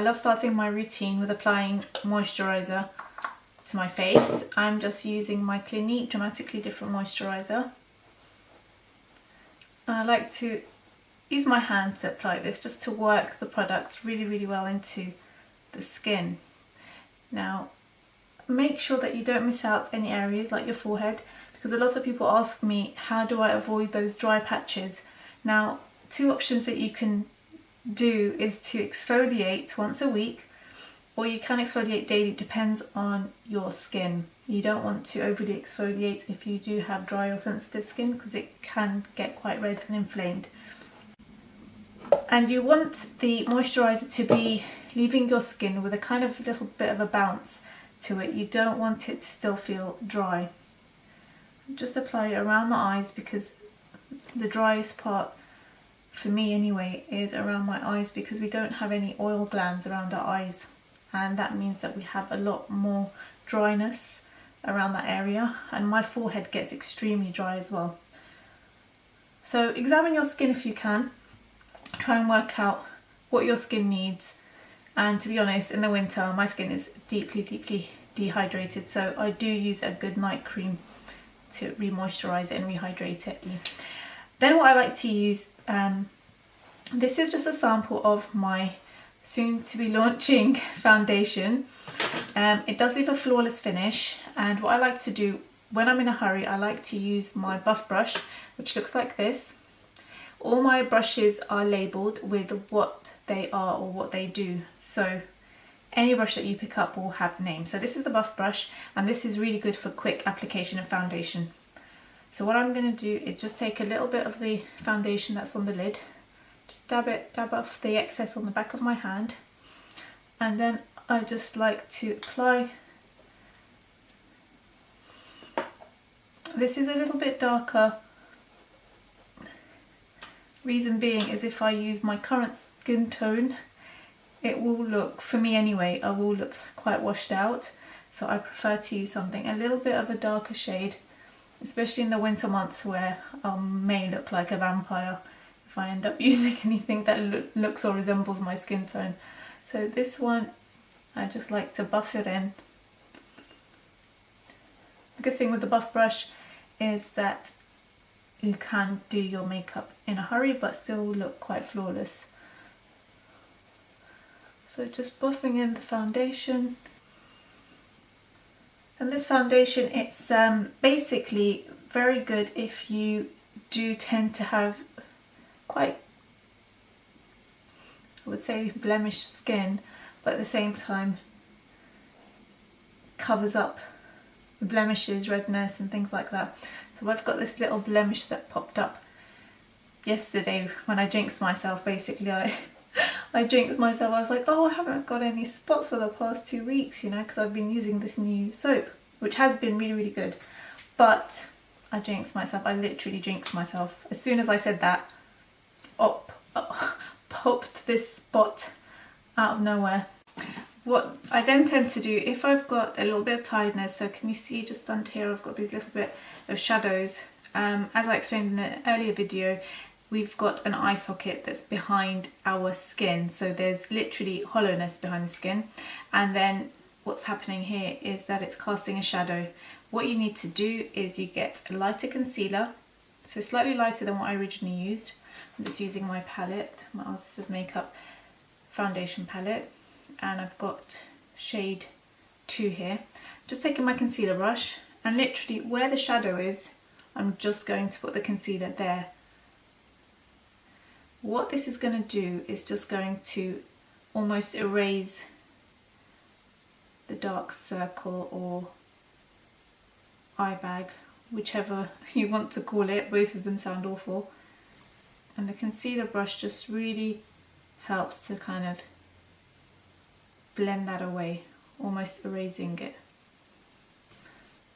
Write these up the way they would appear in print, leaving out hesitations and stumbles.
love starting my routine with applying moisturiser to my face. I'm just using my Clinique Dramatically Different Moisturiser. And I like to use my hand to apply this just to work the product really well into the skin. Now, make sure that you don't miss out any areas like your forehead, because a lot of people ask me, how do I avoid those dry patches? Now, two options that you can do is to exfoliate once a week, or you can exfoliate daily, depends on your skin. You don't want to overly exfoliate if you do have dry or sensitive skin, because it can get quite red and inflamed. And you want the moisturiser to be leaving your skin with a kind of little bit of a bounce to it. You don't want it to still feel dry. Just apply it around the eyes, because the driest part for me anyway is around my eyes, because we don't have any oil glands around our eyes, and that means that we have a lot more dryness around that area, and my forehead gets extremely dry as well. So examine your skin if you can, try and work out what your skin needs. And to be honest, in the winter my skin is deeply dehydrated, so I do use a good night cream to re-moisturise it and rehydrate it. Then what I like to use, this is just a sample of my soon to be launching foundation. It does leave a flawless finish, and what I like to do when I'm in a hurry, I like to use my buff brush, which looks like this. All my brushes are labelled with what they are or what they do, so any brush that you pick up will have a name. So this is the buff brush, and this is really good for quick application of foundation. So what I'm going to do is just take a little bit of the foundation that's on the lid, just dab off the excess on the back of my hand, and then I just like to apply. This is a little bit darker. Reason being is if I use my current skin tone, it will look, for me anyway, I will look quite washed out. So I prefer to use something a little bit of a darker shade, especially in the winter months where I may look like a vampire if I end up using anything that looks or resembles my skin tone. So this one, I just like to buff it in. The good thing with the buff brush is that you can do your makeup in a hurry but still look quite flawless. So just buffing in the foundation. And this foundation, it's basically very good if you do tend to have quite, I would say, blemished skin, but at the same time covers up the blemishes, redness and things like that. So I've got this little blemish that popped up yesterday when I jinxed myself. Basically I jinxed myself. I was like, oh, I haven't got any spots for the past 2 weeks, you know, because I've been using this new soap, which has been really good. But I jinxed myself. I literally jinxed myself. As soon as I said that, popped this spot out of nowhere. What I then tend to do, if I've got a little bit of tiredness, so can you see just under here I've got these little bit of shadows. As I explained in an earlier video, we've got an eye socket that's behind our skin, so there's literally hollowness behind the skin, and then what's happening here is that it's casting a shadow. What you need to do is you get a lighter concealer, so slightly lighter than what I originally used. I'm just using my palette, my Artist of Makeup foundation palette, and I've got shade 2 here. Just taking my concealer brush, and literally where the shadow is, I'm just going to put the concealer there. What this is going to do is just going to almost erase the dark circle or eye bag, whichever you want to call it. Both of them sound awful. And the concealer brush just really helps to kind of blend that away, almost erasing it.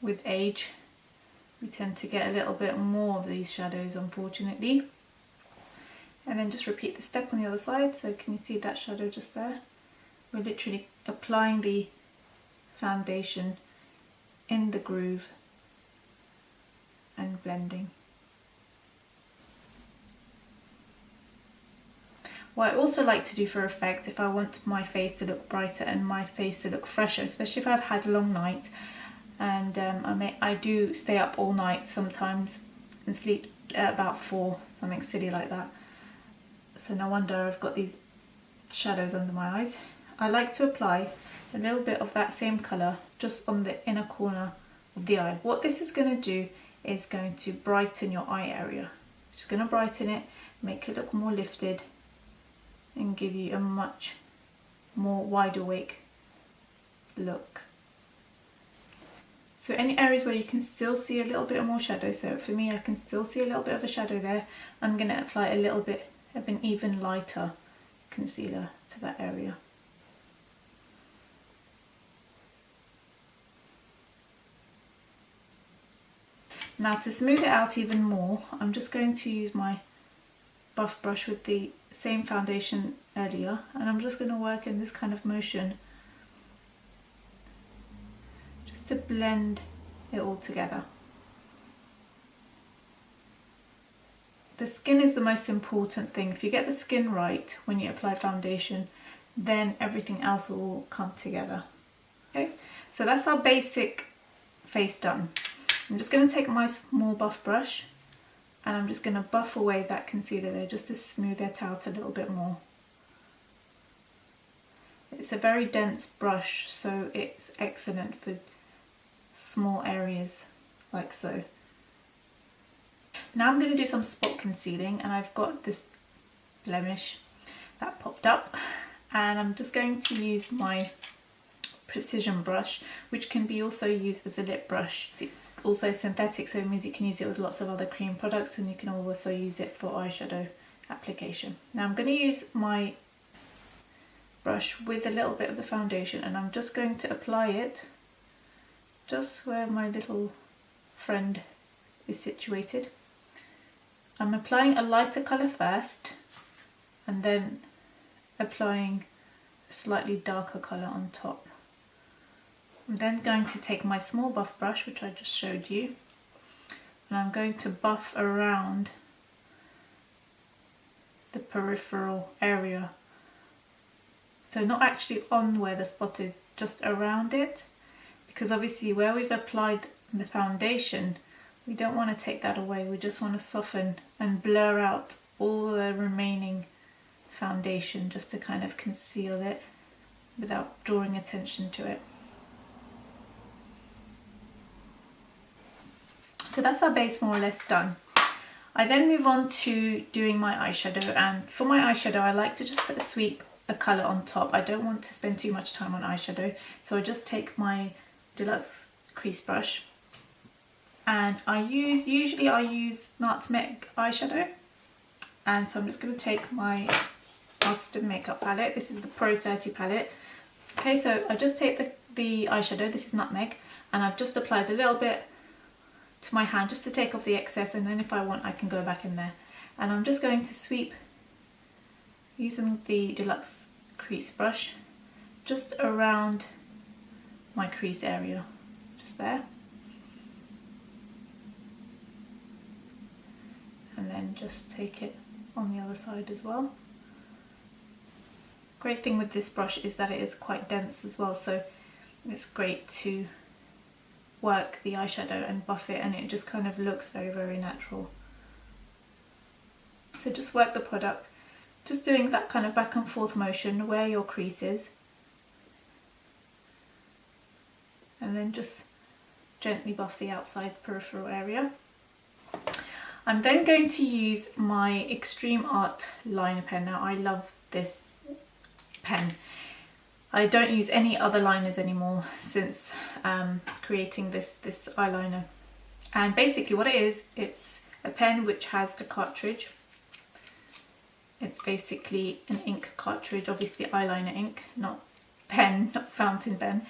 With age, we tend to get a little bit more of these shadows, unfortunately. And then just repeat the step on the other side. So can you see that shadow just there? We're literally applying the foundation in the groove and blending. What I also like to do for effect, if I want my face to look brighter and my face to look fresher, especially if I've had a long night, and I do stay up all night sometimes and sleep at about 4, something silly like that. So no wonder I've got these shadows under my eyes. I like to apply a little bit of that same colour just on the inner corner of the eye. What this is going to do is going to brighten your eye area. Just going to brighten it, make it look more lifted, and give you a much more wide awake look. So any areas where you can still see a little bit more shadow, so for me I can still see a little bit of a shadow there, I'm going to apply a little bit of an even lighter concealer to that area. Now to smooth it out even more, I'm just going to use my buff brush with the same foundation earlier, and I'm just going to work in this kind of motion just to blend it all together. The skin is the most important thing. If you get the skin right when you apply foundation, then everything else will come together. Okay, so that's our basic face done. I'm just going to take my small buff brush and I'm just going to buff away that concealer there just to smooth it out a little bit more. It's a very dense brush, so it's excellent for small areas like so. Now I'm going to do some spot concealing, and I've got this blemish that popped up, and I'm just going to use my precision brush, which can be also used as a lip brush. It's also synthetic, so it means you can use it with lots of other cream products, and you can also use it for eyeshadow application. Now I'm going to use my brush with a little bit of the foundation, and I'm just going to apply it just where my little friend is situated. I'm applying a lighter colour first, and then applying a slightly darker colour on top. I'm then going to take my small buff brush, which I just showed you, and I'm going to buff around the peripheral area. So not actually on where the spot is, just around it, because obviously where we've applied the foundation, we don't want to take that away. We just want to soften and blur out all the remaining foundation just to kind of conceal it without drawing attention to it. So that's our base more or less done. I then move on to doing my eyeshadow, and for my eyeshadow I like to just sweep a colour on top. I don't want to spend too much time on eyeshadow, so I just take my deluxe crease brush, and usually I use Nutmeg eyeshadow, and so I'm just going to take my Artist Makeup palette. This is the Pro 30 palette. Okay, so I just take the eyeshadow, this is Nutmeg, and I've just applied a little bit to my hand just to take off the excess, and then if I want I can go back in there. And I'm just going to sweep using the deluxe crease brush just around my crease area, just there, and then just take it on the other side as well. Great thing with this brush is that it is quite dense as well, so it's great to work the eyeshadow and buff it, and it just kind of looks very, very natural. So just work the product, just doing that kind of back and forth motion where your crease is, and then just gently buff the outside peripheral area. I'm then going to use my Extreme Art liner pen. Now I love this pen. I don't use any other liners anymore since creating this eyeliner. And basically what it is, it's a pen which has a cartridge. It's basically an ink cartridge, obviously eyeliner ink, not pen, not fountain pen.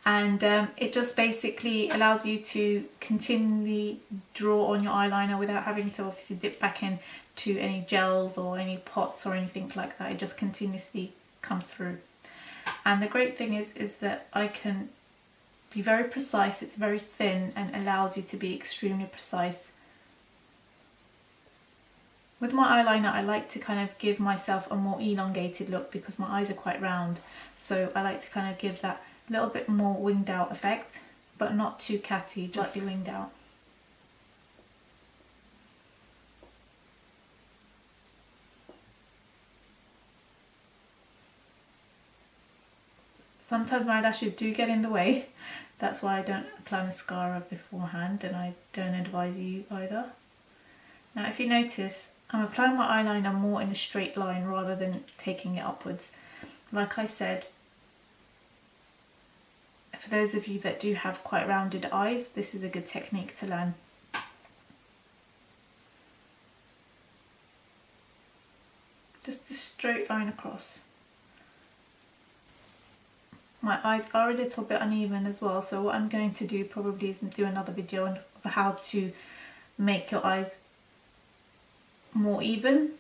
And it just basically allows you to continually draw on your eyeliner without having to obviously dip back in to any gels or any pots or anything like that. It just continuously comes through. And the great thing is that I can be very precise. It's very thin and allows you to be extremely precise With my eyeliner, I like to kind of give myself a more elongated look because my eyes are quite round. So I like to kind of give that little bit more winged out effect, but not too catty, just slightly winged out. Sometimes my lashes do get in the way. That's why I don't apply mascara beforehand, and I don't advise you either. Now if you notice, I'm applying my eyeliner more in a straight line rather than taking it upwards. Like I said, for those of you that do have quite rounded eyes, this is a good technique to learn. Just a straight line across. My eyes are a little bit uneven as well, so what I'm going to do probably is do another video on how to make your eyes more even,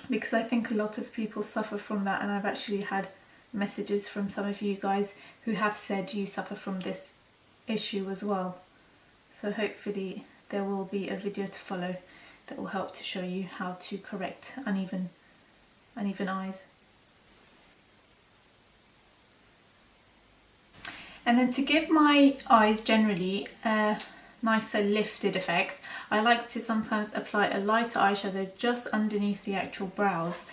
because I think a lot of people suffer from that, and I've actually had messages from some of you guys who have said you suffer from this issue as well. So hopefully there will be a video to follow that will help to show you how to correct uneven eyes. And then to give my eyes generally a nicer lifted effect, I like to sometimes apply a lighter eyeshadow just underneath the actual brows.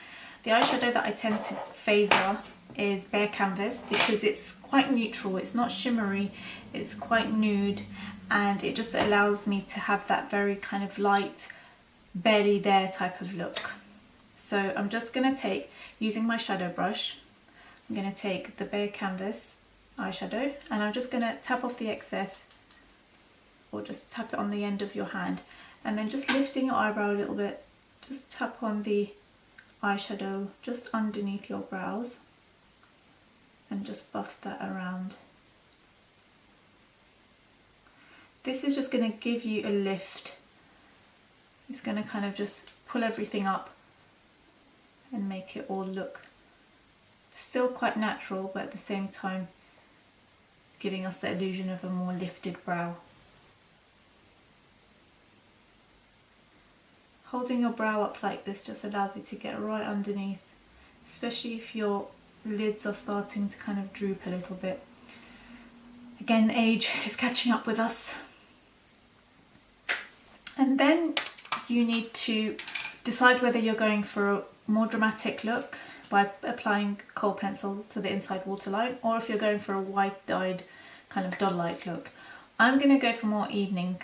The eyeshadow that I tend to favour is Bare Canvas because it's quite neutral, it's not shimmery, it's quite nude, and it just allows me to have that very kind of light, barely there type of look. So I'm just going to take, using my shadow brush, I'm going to take the Bare Canvas eyeshadow and I'm just going to tap off the excess, or just tap it on the end of your hand, and then just lifting your eyebrow a little bit, just tap on the eyeshadow just underneath your brows and just buff that around. This is just going to give you a lift. It's going to kind of just pull everything up and make it all look still quite natural, but at the same time giving us the illusion of a more lifted brow. Holding your brow up like this just allows you to get right underneath, especially if your lids are starting to kind of droop a little bit. Again, age is catching up with us. And then you need to decide whether you're going for a more dramatic look by applying kohl pencil to the inside waterline, or if you're going for a wide-eyed kind of doll-like look. I'm going to go for more evening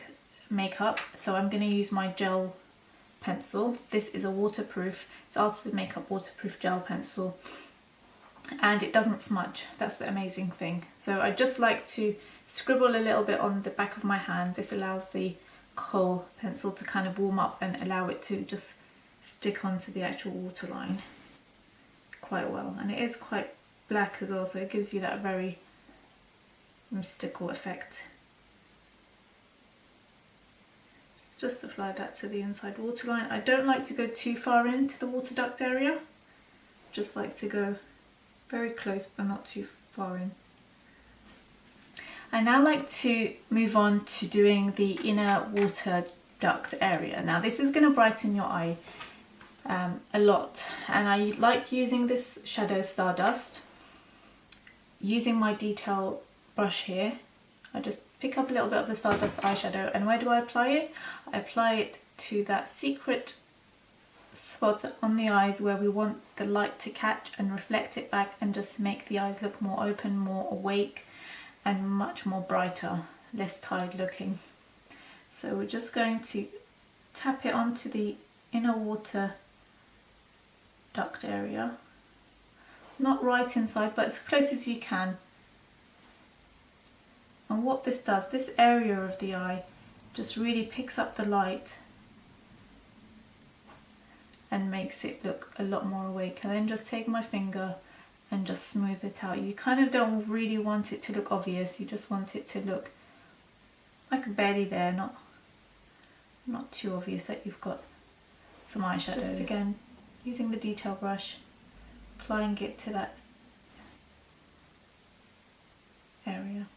makeup, so I'm going to use my gel pencil. This is a waterproof, it's Artist Makeup waterproof gel pencil, and it doesn't smudge. That's the amazing thing. So I just like to scribble a little bit on the back of my hand. This allows the kohl pencil to kind of warm up and allow it to just stick onto the actual waterline quite well, and it is quite black as well, so it gives you that very mystical effect. Just apply that to the inside waterline. I don't like to go too far into the water duct area, just like to go very close but not too far in. I now like to move on to doing the inner water duct area. Now this is going to brighten your eye a lot, and I like using this shadow Stardust. Using my detail brush here, I just pick up a little bit of the Stardust eyeshadow, and where do I apply it? I apply it to that secret spot on the eyes where we want the light to catch and reflect it back and just make the eyes look more open, more awake, and much more brighter, less tired looking. So we're just going to tap it onto the inner water duct area, not right inside but as close as you can. And what this does, this area of the eye just really picks up the light and makes it look a lot more awake. And then just take my finger and just smooth it out. You kind of don't really want it to look obvious, you just want it to look like barely there, not too obvious that you've got some eyeshadow. Just again, using the detail brush, applying it to that area.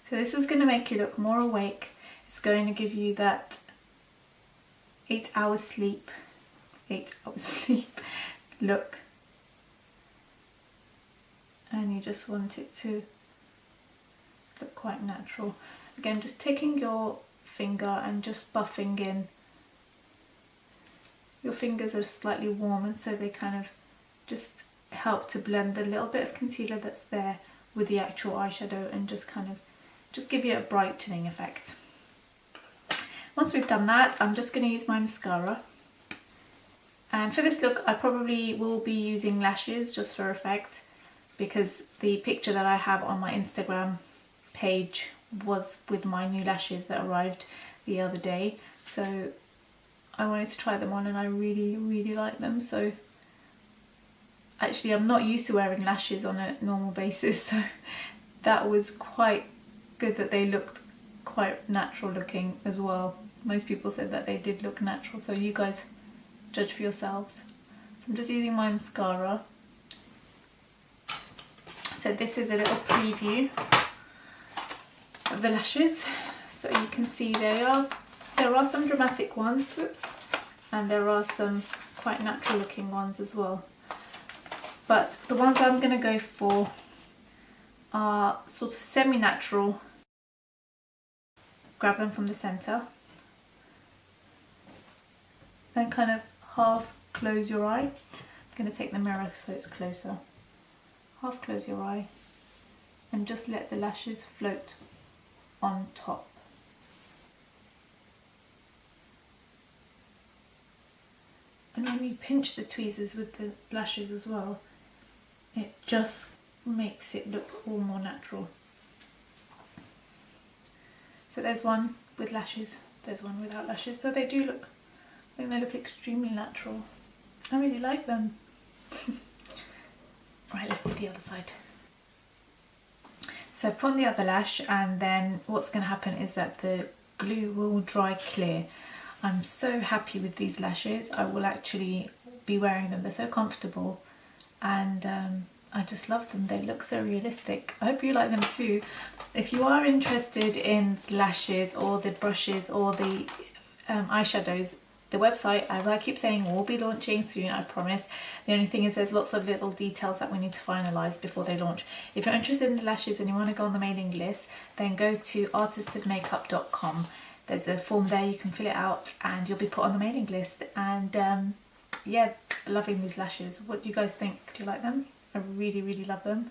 So this is going to make you look more awake. It's going to give you that 8 hours sleep, 8 hours sleep look, and you just want it to look quite natural. Again, just taking your finger and just buffing in. Your fingers are slightly warm, and so they kind of just help to blend the little bit of concealer that's there with the actual eyeshadow, and just kind of just give you a brightening effect. Once we've done that, I'm just going to use my mascara. And for this look, I probably will be using lashes just for effect, because the picture that I have on my Instagram page was with my new lashes that arrived the other day. So I wanted to try them on, and I really like them. So actually, I'm not used to wearing lashes on a normal basis, so that was quite good that they looked quite natural looking as well. Most people said that they did look natural, so you guys judge for yourselves. So I'm just using my mascara. So this is a little preview of the lashes. So you can see there are some dramatic ones, whoops, and there are some quite natural looking ones as well. But the ones I'm going to go for are sort of semi-natural. Grab them from the centre, then kind of half close your eye. I'm going to take the mirror so it's closer. Half close your eye and just let the lashes float on top. And when you pinch the tweezers with the lashes as well, it just makes it look all more natural. So there's one with lashes, there's one without lashes. So they do look, I think they look extremely natural. I really like them. Right, let's do the other side. So put on the other lash, and then what's going to happen is that the glue will dry clear. I'm so happy with these lashes. I will actually be wearing them. They're so comfortable, and I just love them. They look so realistic. I hope you like them too. If you are interested in lashes or the brushes or the eyeshadows, the website, as I keep saying, will be launching soon, I promise. The only thing is there's lots of little details that we need to finalise before they launch. If you're interested in the lashes and you want to go on the mailing list, then go to artistofmakeup.com. There's a form there, you can fill it out and you'll be put on the mailing list. And yeah, loving these lashes. What do you guys think? Do you like them? I really love them.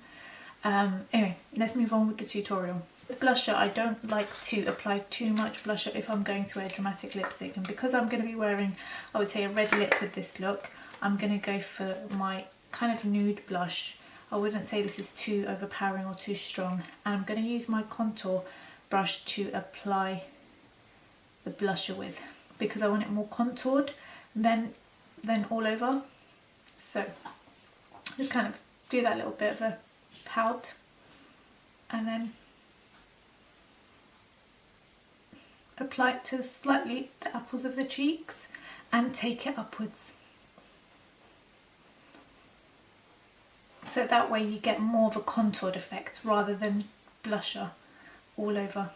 Anyway, let's move on with the tutorial. With blusher, I don't like to apply too much blusher if I'm going to wear dramatic lipstick, and because I'm going to be wearing, I would say, a red lip with this look, I'm going to go for my kind of nude blush. I wouldn't say this is too overpowering or too strong, and I'm going to use my contour brush to apply the blusher with, because I want it more contoured than all over. So just kind of do that little bit of a pout, and then apply it to slightly the apples of the cheeks and take it upwards. So that way you get more of a contoured effect rather than blusher all over.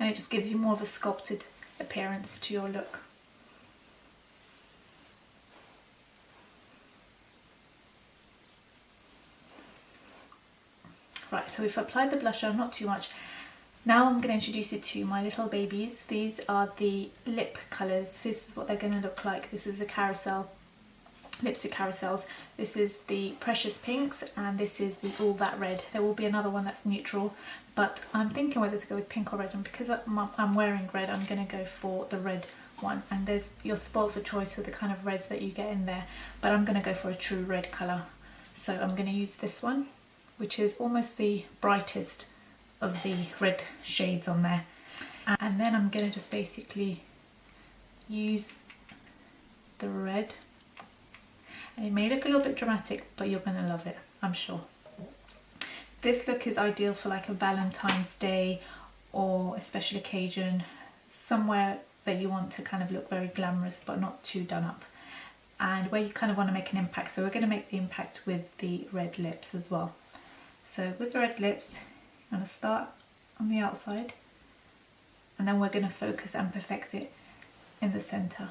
And it just gives you more of a sculpted appearance to your look. Right, so we've applied the blusher, not too much. Now I'm going to introduce you to my little babies. These are the lip colours. This is what they're going to look like. This is the carousel, lipstick carousels. This is the Precious Pinks, and this is the All That Red. There will be another one that's neutral, but I'm thinking whether to go with pink or red, and because I'm wearing red, I'm going to go for the red one. And you're spoiled for choice with the kind of reds that you get in there, but I'm going to go for a true red colour. So I'm going to use this one, which is almost the brightest of the red shades on there. And then I'm going to just basically use the red. And it may look a little bit dramatic, but you're going to love it, I'm sure. This look is ideal for like a Valentine's Day or a special occasion, somewhere that you want to kind of look very glamorous but not too done up, and where you kind of want to make an impact. So we're going to make the impact with the red lips as well. So with the red lips, I'm going to start on the outside and then we're going to focus and perfect it in the center.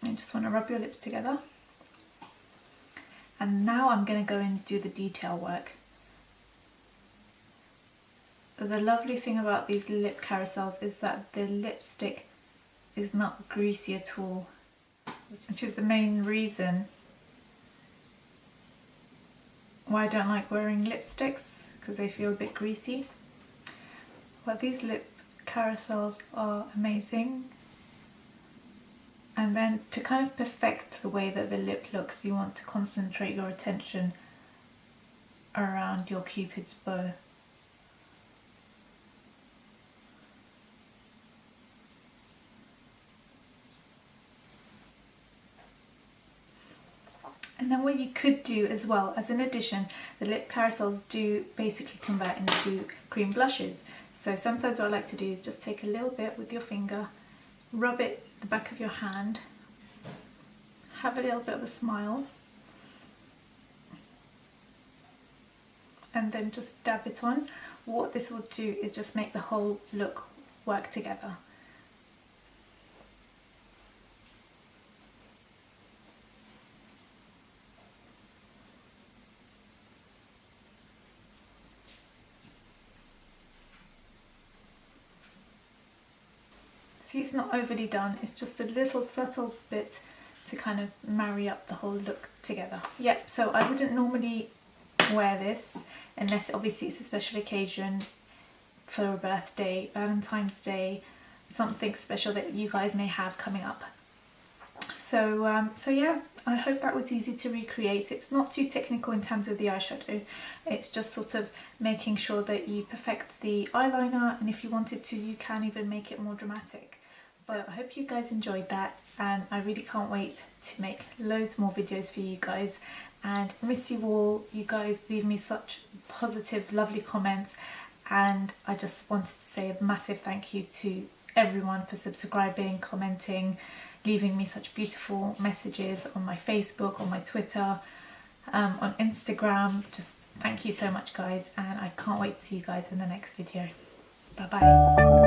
You just want to rub your lips together. And now I'm going to go and do the detail work. The lovely thing about these lip carousels is that the lipstick is not greasy at all, which is the main reason why I don't like wearing lipsticks, because they feel a bit greasy. But these lip carousels are amazing. And then to kind of perfect the way that the lip looks, you want to concentrate your attention around your Cupid's bow. And then what you could do as well, as an addition, the lip carousels do basically convert into cream blushes. So sometimes what I like to do is just take a little bit with your finger, rub it the back of your hand, have a little bit of a smile, and then just dab it on. What this will do is just make the whole look work together. See, it's not overly done, it's just a little subtle bit to kind of marry up the whole look together. Yep, so I wouldn't normally wear this unless obviously it's a special occasion for a birthday, Valentine's Day, something special that you guys may have coming up. So yeah, I hope that was easy to recreate. It's not too technical in terms of the eyeshadow, it's just sort of making sure that you perfect the eyeliner, and if you wanted to, you can even make it more dramatic. So I hope you guys enjoyed that, and I really can't wait to make loads more videos for you guys, and miss you all. You guys leave me such positive, lovely comments, and I just wanted to say a massive thank you to everyone for subscribing, commenting, leaving me such beautiful messages on my Facebook, on my Twitter, on Instagram. Just thank you so much guys, and I can't wait to see you guys in the next video. Bye bye.